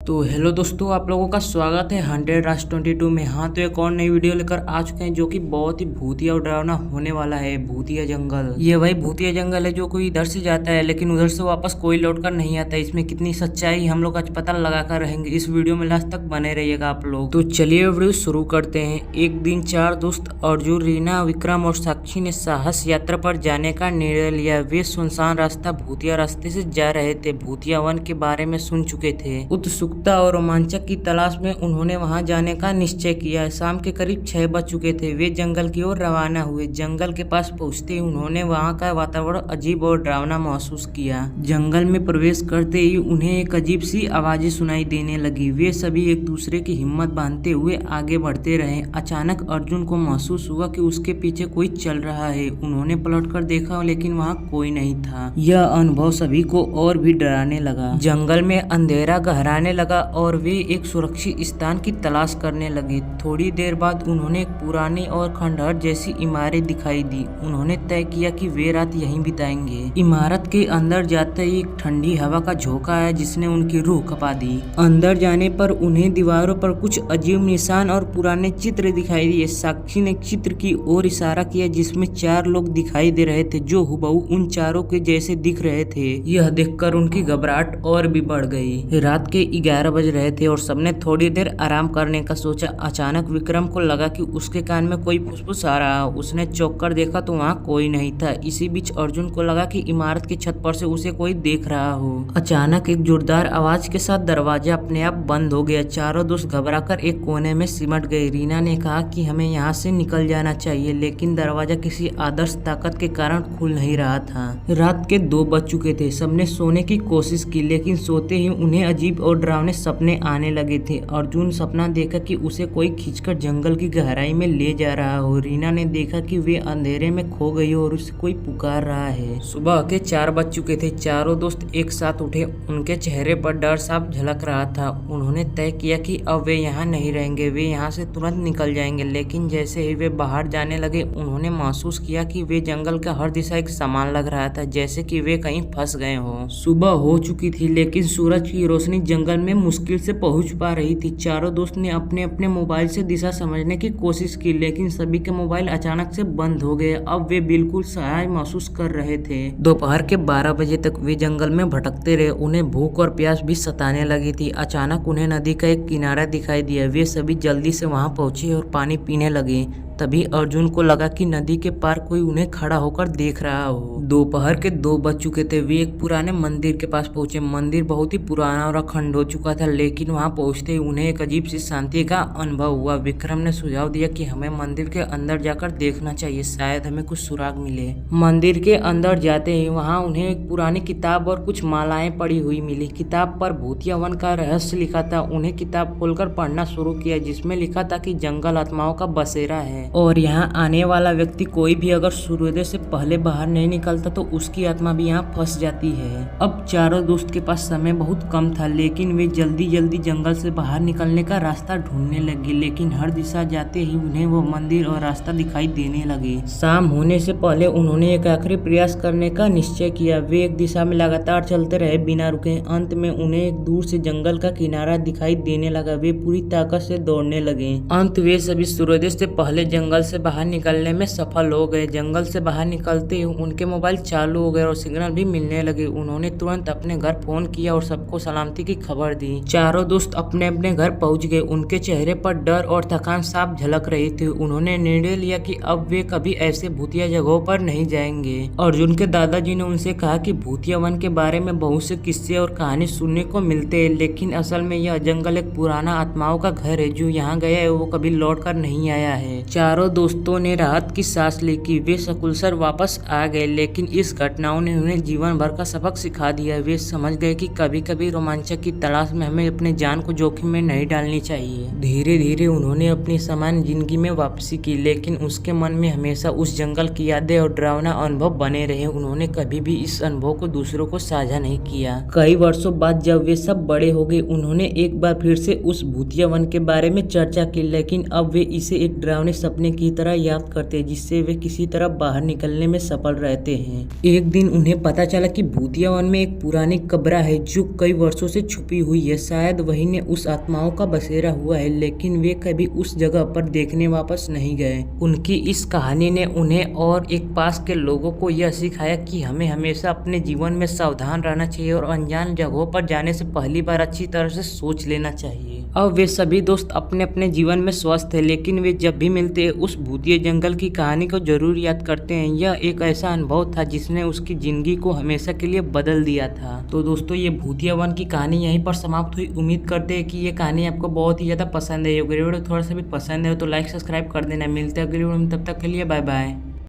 तो हेलो दोस्तों, आप लोगों का स्वागत है 100 में। हाँ, तो एक और नई वीडियो लेकर आ चुके हैं जो कि बहुत ही भूतिया और डरावना होने वाला है। भूतिया जंगल। ये वही भूतिया जंगल है जो कोई इधर से जाता है लेकिन उधर से वापस कोई लौट कर नहीं आता। इसमें कितनी सच्चाई हम लोग आज पता लगाकर रहेंगे। इस वीडियो में लास्ट तक बने रहिएगा आप लोग। तो चलिए वीडियो शुरू करते हैं। एक दिन 4 दोस्त अर्जुन, रीना, विक्रम और साक्षी ने साहस यात्रा पर जाने का निर्णय लिया। वे सुनसान रास्ता भूतिया रास्ते से जा रहे थे। भूतिया वन के बारे में सुन चुके थे। उत्सुकता और रोमांचक की तलाश में उन्होंने वहां जाने का निश्चय किया। शाम के करीब 6 बज चुके थे। वे जंगल की ओर रवाना हुए। जंगल के पास पहुंचते ही उन्होंने वहां का वातावरण अजीब और डरावना महसूस किया। जंगल में प्रवेश करते ही उन्हें एक अजीब सी आवाजें सुनाई देने लगी। वे सभी एक दूसरे की हिम्मत बांधते हुए आगे बढ़ते रहे। अचानक अर्जुन को महसूस हुआ कि उसके पीछे कोई चल रहा है। उन्होंने पलटकर देखा लेकिन वहाँ कोई नहीं था। यह अनुभव सभी को और भी डराने लगा। जंगल में अंधेरा गहराने लगा और वे एक सुरक्षित स्थान की तलाश करने लगे। थोड़ी देर बाद उन्होंने एक पुरानी और खंडहर जैसी इमारत दिखाई दी। उन्होंने तय किया कि वे रात यहीं बिताएंगे। इमारत के अंदर जाते ही एक ठंडी हवा का झोंका आया जिसने उनकी रूह कपा दी। अंदर जाने पर उन्हें दीवारों पर कुछ अजीब निशान और पुराने चित्र दिखाई दिए। साक्षी ने चित्र की ओर इशारा किया जिसमें 4 लोग दिखाई दे रहे थे जो हुबहू उन चारों के जैसे दिख रहे थे। यह देखकर उनकी घबराहट और भी बढ़ गई। रात के 11 बज रहे थे और सबने थोड़ी देर आराम करने का सोचा। अचानक विक्रम को लगा कि उसके कान में कोई फुसफुस आ रहा। उसने चौंक कर देखा तो वहाँ कोई नहीं था। इसी बीच अर्जुन को लगा कि इमारत की छत पर से उसे कोई देख रहा हो। अचानक एक जोरदार आवाज के साथ दरवाजा अपने आप बंद हो गया। चारों दोस्त घबराकर एक कोने में सिमट गए। रीना ने कहा कि हमें यहाँ से निकल जाना चाहिए लेकिन दरवाजा किसी आदर्श ताकत के कारण खुल नहीं रहा था। रात के 2 बज चुके थे। सबने सोने की कोशिश की लेकिन सोते ही उन्हें अजीब और डरावने सपने आने लगे थे। अर्जुन सपना देखा कि उसे कोई खींचकर जंगल की गहराई में ले जा रहा हो। रीना ने देखा कि वे अंधेरे में खो गई हो और उसे कोई पुकार रहा है। सुबह के 4 बज चुके थे। चारों दोस्त एक साथ उठे। उनके चेहरे पर डर साफ झलक रहा था। उन्होंने तय किया कि अब वे यहाँ नहीं रहेंगे। वे यहाँ से तुरंत निकल जाएंगे। लेकिन जैसे ही वे बाहर जाने लगे उन्होंने महसूस किया कि वे जंगल का हर दिशा एक समान लग रहा था, जैसे कि वे कहीं फंस गए हो। सुबह हो चुकी थी लेकिन सूरज की रोशनी जंगल में मुश्किल से पहुंच पा रही थी। चारों दोस्त ने अपने अपने मोबाइल से दिशा समझने की कोशिश की लेकिन सभी के मोबाइल अचानक से बंद हो गए। अब वे बिल्कुल असहाय महसूस कर रहे थे। दोपहर के 12 बजे तक वे जंगल में भटकते रहे। उन्हें भूख और प्यास भी सताने लगी थी। अचानक उन्हें नदी का एक किनारा दिखाई दिया। वे सभी जल्दी से वहां पहुंचे और पानी पीने लगे। तभी अर्जुन को लगा कि नदी के पार कोई उन्हें खड़ा होकर देख रहा हो। दोपहर के 2 बज चुके थे। वे एक पुराने मंदिर के पास पहुंचे। मंदिर बहुत ही पुराना और अखंड हो चुका था लेकिन वहां पहुंचते ही उन्हें एक अजीब सी शांति का अनुभव हुआ। विक्रम ने सुझाव दिया कि हमें मंदिर के अंदर जाकर देखना चाहिए, शायद हमें कुछ सुराग मिले। मंदिर के अंदर जाते ही वहाँ उन्हें एक पुरानी किताब और कुछ मालाएं पड़ी हुई मिली। किताब पर भूतिया वन का रहस्य लिखा था। उन्हें किताब खोलकर पढ़ना शुरू किया जिसमें लिखा था कि जंगल आत्माओं का बसेरा है और यहाँ आने वाला व्यक्ति कोई भी अगर सूर्योदय से पहले बाहर नहीं निकलता तो उसकी आत्मा भी यहाँ फंस जाती है। अब चारों दोस्त के पास समय बहुत कम था लेकिन वे जल्दी जल्दी जंगल से बाहर निकलने का रास्ता ढूंढने लगे। लेकिन हर दिशा जाते ही उन्हें वो मंदिर और रास्ता दिखाई देने लगे। शाम होने से पहले उन्होंने एक आखिरी प्रयास करने का निश्चय किया। वे एक दिशा में लगातार चलते रहे बिना रुके। अंत में उन्हें एक दूर से जंगल का किनारा दिखाई देने लगा। वे पूरी ताकत से दौड़ने लगे। अंत वे सभी सूर्योदय से पहले जंगल से बाहर निकलने में सफल हो गए। जंगल से बाहर निकलते ही उनके मोबाइल चालू हो गए और सिग्नल भी मिलने लगे। उन्होंने तुरंत अपने घर फोन किया और सबको सलामती की खबर दी। चारों दोस्त अपने अपने घर पहुंच गए। उनके चेहरे पर डर और थकान साफ झलक रही थी। उन्होंने निर्णय लिया कि अब वे कभी ऐसे भूतिया जगहों पर नहीं जाएंगे। अर्जुन के दादाजी ने उनसे कहा कि भूतिया वन के बारे में बहुत से किस्से और कहानी सुनने को मिलते हैं लेकिन असल में यह जंगल एक पुराना आत्माओं का घर है। जो यहाँ गया है वो कभी लौट कर नहीं आया है। चारों दोस्तों ने राहत की सांस ली कि वे सकुशल वापस आ गए लेकिन इस घटनाओं ने उन्हें जीवन भर का सबक सिखा दिया। वे समझ गए कि कभी कभी रोमांचक की तलाश में हमें अपने जान को जोखिम में नहीं डालनी चाहिए। धीरे धीरे उन्होंने अपनी सामान्य जिंदगी में वापसी की लेकिन उसके मन में हमेशा उस जंगल की यादें और डरावना अनुभव बने रहे। उन्होंने कभी भी इस अनुभव को दूसरों को साझा नहीं किया। कई वर्षों बाद जब वे सब बड़े हो गए उन्होंने एक बार फिर से उस भूतिया वन के बारे में चर्चा की लेकिन अब वे इसे एक डरावने सपने सपने की तरह याद करते हैं, जिससे वे किसी तरह बाहर निकलने में सफल रहते हैं। एक दिन उन्हें पता चला कि भूतिया वन में एक पुरानी कब्र है जो कई वर्षों से छुपी हुई है। शायद वही ने उस आत्माओं का बसेरा हुआ है, लेकिन वे कभी उस जगह पर देखने वापस नहीं गए। उनकी इस कहानी ने उन्हें और एक पास के लोगों को यह सिखाया कि हमें हमेशा अपने जीवन में सावधान रहना चाहिए और अनजान जगहों पर जाने से पहली बार अच्छी तरह से सोच लेना चाहिए। अब वे सभी दोस्त अपने अपने जीवन में स्वस्थ है, लेकिन वे जब भी मिलते हैं उस भूतिया जंगल की कहानी को जरूर याद करते हैं। यह एक ऐसा अनुभव था जिसने उसकी जिंदगी को हमेशा के लिए बदल दिया था। तो दोस्तों, ये भूतिया वन की कहानी यहीं पर समाप्त हुई। उम्मीद करते हैं कि ये कहानी आपको बहुत ही ज्यादा पसंद है। अगर वीडियो थोड़ा सा भी पसंद है तो लाइक सब्सक्राइब कर देना। मिलते हैं अगली वीडियो में, तब तक के लिए बाय बाय।